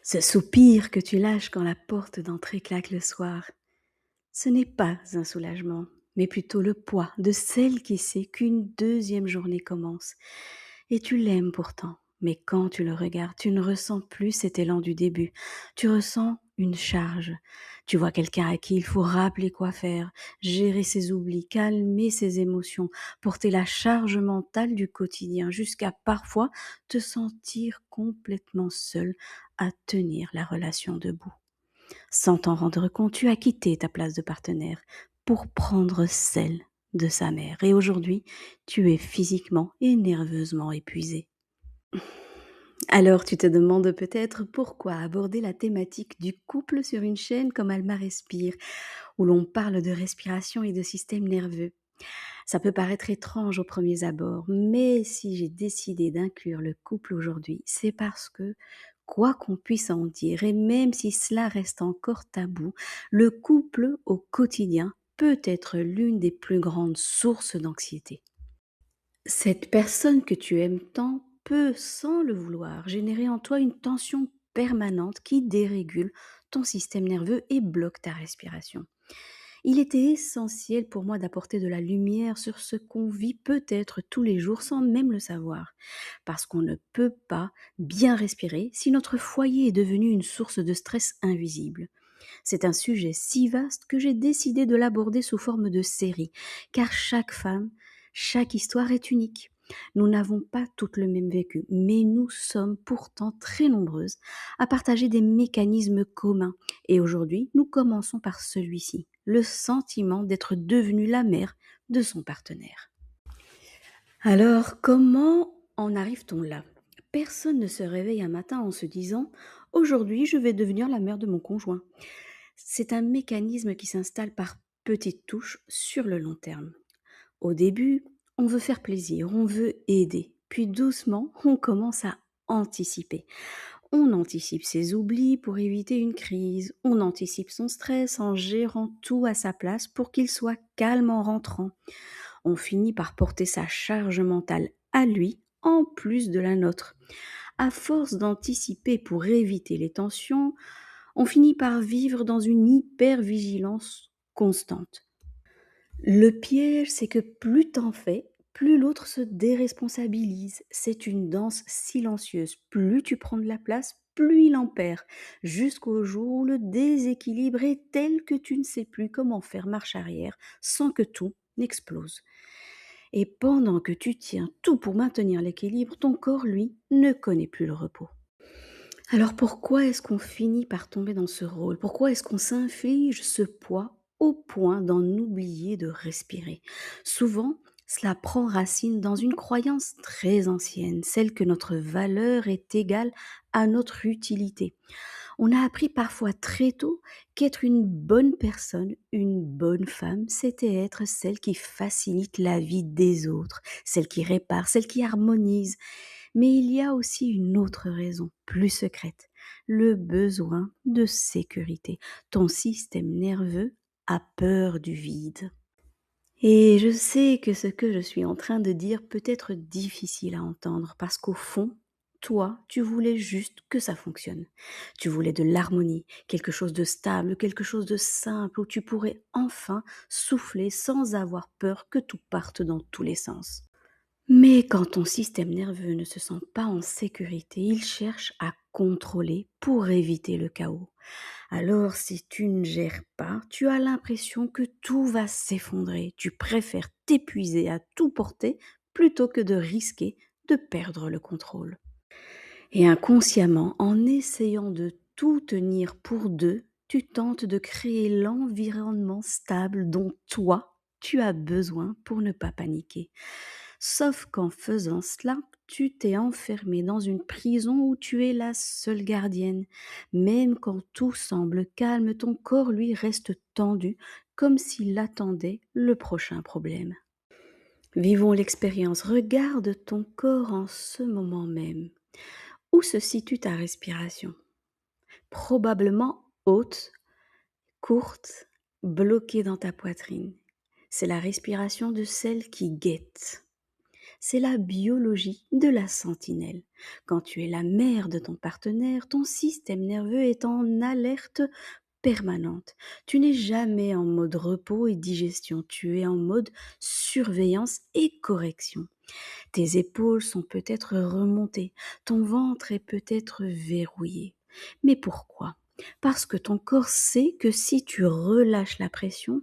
Ce soupir que tu lâches quand la porte d'entrée claque le soir, ce n'est pas un soulagement, mais plutôt le poids de celle qui sait qu'une deuxième journée commence. Et tu l'aimes pourtant, mais quand tu le regardes, tu ne ressens plus cet élan du début. Tu ressens une charge. Tu vois quelqu'un à qui il faut rappeler quoi faire, gérer ses oublis, calmer ses émotions, porter la charge mentale du quotidien, jusqu'à parfois te sentir complètement seul à tenir la relation debout. Sans t'en rendre compte, tu as quitté ta place de partenaire pour prendre celle de sa mère. Et aujourd'hui, tu es physiquement et nerveusement épuisé. Alors tu te demandes peut-être pourquoi aborder la thématique du couple sur une chaîne comme Alma Respire, où l'on parle de respiration et de système nerveux. Ça peut paraître étrange aux premiers abords, mais si j'ai décidé d'inclure le couple aujourd'hui, c'est parce que, quoi qu'on puisse en dire, et même si cela reste encore tabou, le couple au quotidien peut être l'une des plus grandes sources d'anxiété. Cette personne que tu aimes tant peut, sans le vouloir, générer en toi une tension permanente qui dérégule ton système nerveux et bloque ta respiration. Il était essentiel pour moi d'apporter de la lumière sur ce qu'on vit peut-être tous les jours sans même le savoir. Parce qu'on ne peut pas bien respirer si notre foyer est devenu une source de stress invisible. C'est un sujet si vaste que j'ai décidé de l'aborder sous forme de série, car chaque femme, chaque histoire est unique. Nous n'avons pas toutes le même vécu, mais nous sommes pourtant très nombreuses à partager des mécanismes communs. Et aujourd'hui, nous commençons par celui-ci, le sentiment d'être devenue la mère de son partenaire. Alors, comment en arrive-t-on là? Personne ne se réveille un matin en se disant: «Aujourd'hui, je vais devenir la mère de mon conjoint». C'est un mécanisme qui s'installe par petites touches sur le long terme. Au début, on veut faire plaisir, on veut aider. Puis doucement, on commence à anticiper. On anticipe ses oublis pour éviter une crise. On anticipe son stress en gérant tout à sa place pour qu'il soit calme en rentrant. On finit par porter sa charge mentale à lui en plus de la nôtre. À force d'anticiper pour éviter les tensions, on finit par vivre dans une hypervigilance constante. Le piège, c'est que plus t'en fais, plus l'autre se déresponsabilise. C'est une danse silencieuse. Plus tu prends de la place, plus il en perd. Jusqu'au jour où le déséquilibre est tel que tu ne sais plus comment faire marche arrière sans que tout n'explose. Et pendant que tu tiens tout pour maintenir l'équilibre, ton corps, lui, ne connaît plus le repos. Alors pourquoi est-ce qu'on finit par tomber dans ce rôle? Pourquoi est-ce qu'on s'inflige ce poids au point d'en oublier de respirer? Souvent, cela prend racine dans une croyance très ancienne, celle que notre valeur est égale à notre utilité. On a appris parfois très tôt qu'être une bonne personne, une bonne femme, c'était être celle qui facilite la vie des autres, celle qui répare, celle qui harmonise. Mais il y a aussi une autre raison, plus secrète, le besoin de sécurité. Ton système nerveux a peur du vide. Et je sais que ce que je suis en train de dire peut être difficile à entendre parce qu'au fond, toi, tu voulais juste que ça fonctionne. Tu voulais de l'harmonie, quelque chose de stable, quelque chose de simple où tu pourrais enfin souffler sans avoir peur que tout parte dans tous les sens. Mais quand ton système nerveux ne se sent pas en sécurité, il cherche à contrôler pour éviter le chaos. Alors si tu ne gères pas, tu as l'impression que tout va s'effondrer. Tu préfères t'épuiser à tout porter plutôt que de risquer de perdre le contrôle. Et inconsciemment, en essayant de tout tenir pour deux, tu tentes de créer l'environnement stable dont toi, tu as besoin pour ne pas paniquer. Sauf qu'en faisant cela, tu t'es enfermé dans une prison où tu es la seule gardienne. Même quand tout semble calme, ton corps, lui, reste tendu, comme s'il attendait le prochain problème. Vivons l'expérience. Regarde ton corps en ce moment même. Où se situe ta respiration? Probablement haute, courte, bloquée dans ta poitrine. C'est la respiration de celle qui guette. C'est la biologie de la sentinelle. Quand tu es la mère de ton partenaire, ton système nerveux est en alerte permanente. Tu n'es jamais en mode repos et digestion, tu es en mode surveillance et correction. Tes épaules sont peut-être remontées, ton ventre est peut-être verrouillé. Mais pourquoi? Parce que ton corps sait que si tu relâches la pression,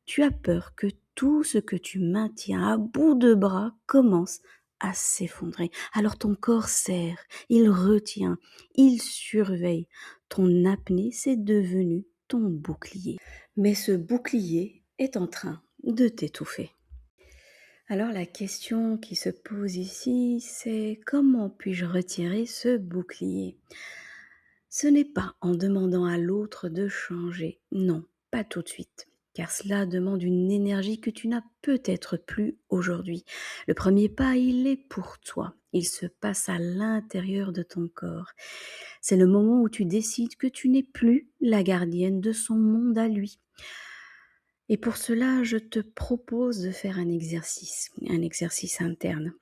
tu as peur que tout ce que tu maintiens à bout de bras commence à s'effondrer. Alors ton corps serre, il retient, il surveille. Ton apnée, c'est devenu ton bouclier. Mais ce bouclier est en train de t'étouffer. Alors la question qui se pose ici, c'est comment puis-je retirer ce bouclier? Ce n'est pas en demandant à l'autre de changer, non, pas tout de suite, car cela demande une énergie que tu n'as peut-être plus aujourd'hui. Le premier pas, il est pour toi, il se passe à l'intérieur de ton corps. C'est le moment où tu décides que tu n'es plus la gardienne de son monde à lui. Et pour cela, je te propose de faire un exercice interne,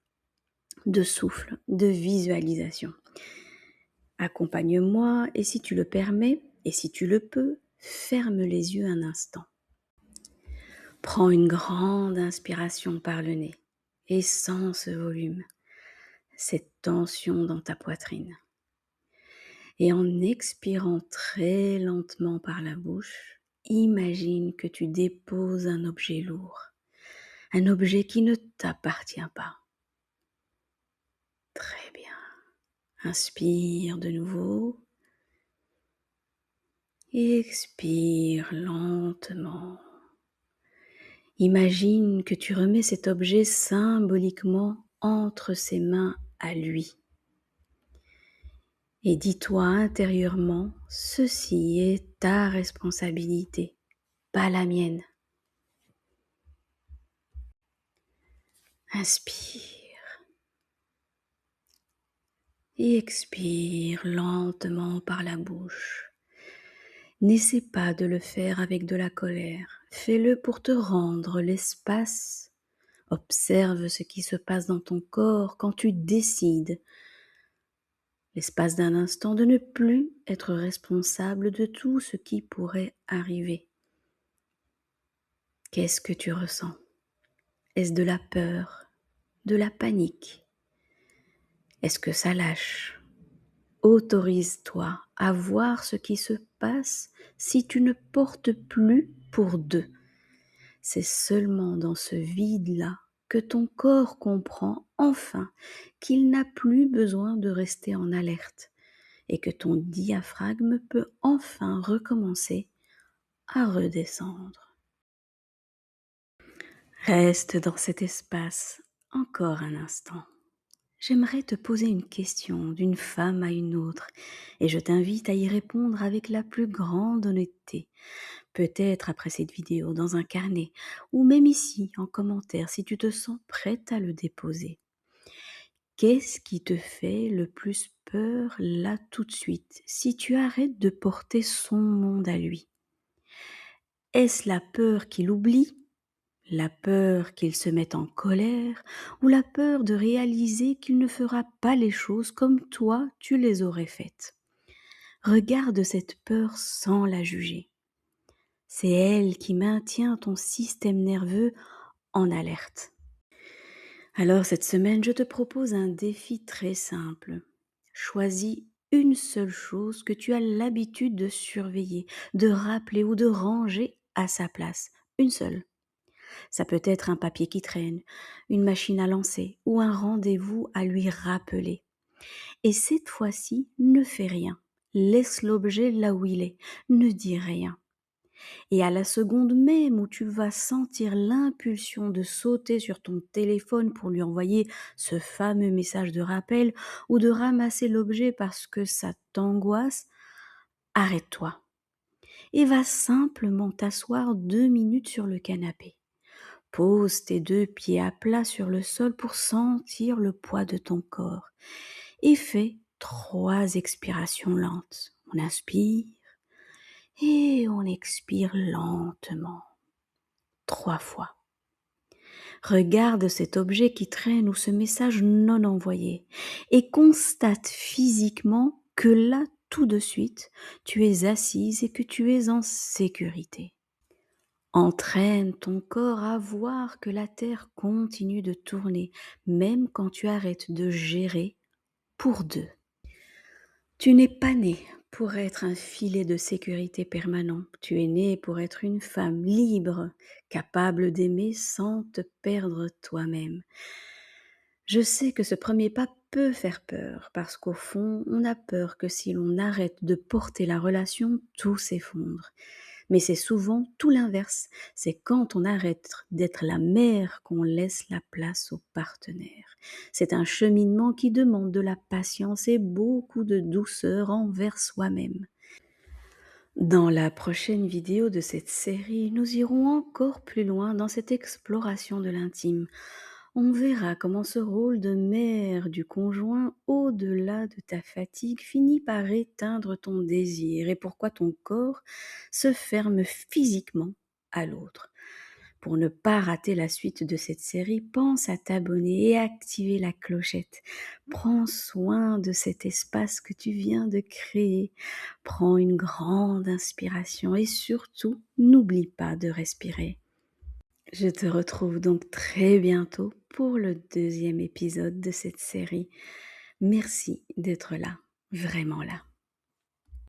de souffle, de visualisation. Accompagne-moi et si tu le permets, et si tu le peux, ferme les yeux un instant. Prends une grande inspiration par le nez et sens ce volume, cette tension dans ta poitrine. Et en expirant très lentement par la bouche, imagine que tu déposes un objet lourd, un objet qui ne t'appartient pas. Très bien. Inspire de nouveau. Et expire lentement. Imagine que tu remets cet objet symboliquement entre ses mains à lui. Et dis-toi intérieurement, ceci est ta responsabilité, pas la mienne. Inspire et expire lentement par la bouche. N'essaie pas de le faire avec de la colère. Fais-le pour te rendre l'espace. Observe ce qui se passe dans ton corps quand tu décides, l'espace d'un instant, de ne plus être responsable de tout ce qui pourrait arriver. Qu'est-ce que tu ressens? Est-ce de la peur, de la panique? Est-ce que ça lâche? Autorise-toi à voir ce qui se passe si tu ne portes plus pour deux. C'est seulement dans ce vide-là que ton corps comprend enfin qu'il n'a plus besoin de rester en alerte et que ton diaphragme peut enfin recommencer à redescendre. Reste dans cet espace encore un instant. J'aimerais te poser une question d'une femme à une autre et je t'invite à y répondre avec la plus grande honnêteté. Peut-être après cette vidéo dans un carnet ou même ici en commentaire si tu te sens prête à le déposer. Qu'est-ce qui te fait le plus peur là tout de suite si tu arrêtes de porter son monde à lui? Est-ce la peur qu'il oublie? La peur qu'il se mette en colère ou la peur de réaliser qu'il ne fera pas les choses comme toi tu les aurais faites? Regarde cette peur sans la juger. C'est elle qui maintient ton système nerveux en alerte. Alors cette semaine, je te propose un défi très simple. Choisis une seule chose que tu as l'habitude de surveiller, de rappeler ou de ranger à sa place. Une seule. Ça peut être un papier qui traîne, une machine à lancer ou un rendez-vous à lui rappeler. Et cette fois-ci, ne fais rien. Laisse l'objet là où il est. Ne dis rien. Et à la seconde même où tu vas sentir l'impulsion de sauter sur ton téléphone pour lui envoyer ce fameux message de rappel ou de ramasser l'objet parce que ça t'angoisse, arrête-toi et va simplement t'asseoir 2 minutes sur le canapé. Pose tes 2 pieds à plat sur le sol pour sentir le poids de ton corps et fais 3 expirations lentes. On inspire et on expire lentement, 3 fois. Regarde cet objet qui traîne ou ce message non envoyé et constate physiquement que là, tout de suite, tu es assise et que tu es en sécurité. Entraîne ton corps à voir que la Terre continue de tourner, même quand tu arrêtes de gérer pour deux. Tu n'es pas né pour être un filet de sécurité permanent. Tu es né pour être une femme libre, capable d'aimer sans te perdre toi-même. Je sais que ce premier pas peut faire peur parce qu'au fond, on a peur que si l'on arrête de porter la relation, tout s'effondre. Mais c'est souvent tout l'inverse. C'est quand on arrête d'être la mère qu'on laisse la place au partenaire. C'est un cheminement qui demande de la patience et beaucoup de douceur envers soi-même. Dans la prochaine vidéo de cette série, nous irons encore plus loin dans cette exploration de l'intime. On verra comment ce rôle de mère du conjoint, au-delà de ta fatigue, finit par éteindre ton désir et pourquoi ton corps se ferme physiquement à l'autre. Pour ne pas rater la suite de cette série, pense à t'abonner et activer la clochette. Prends soin de cet espace que tu viens de créer. Prends une grande inspiration et surtout, n'oublie pas de respirer. Je te retrouve donc très bientôt pour le deuxième épisode de cette série. Merci d'être là, vraiment là.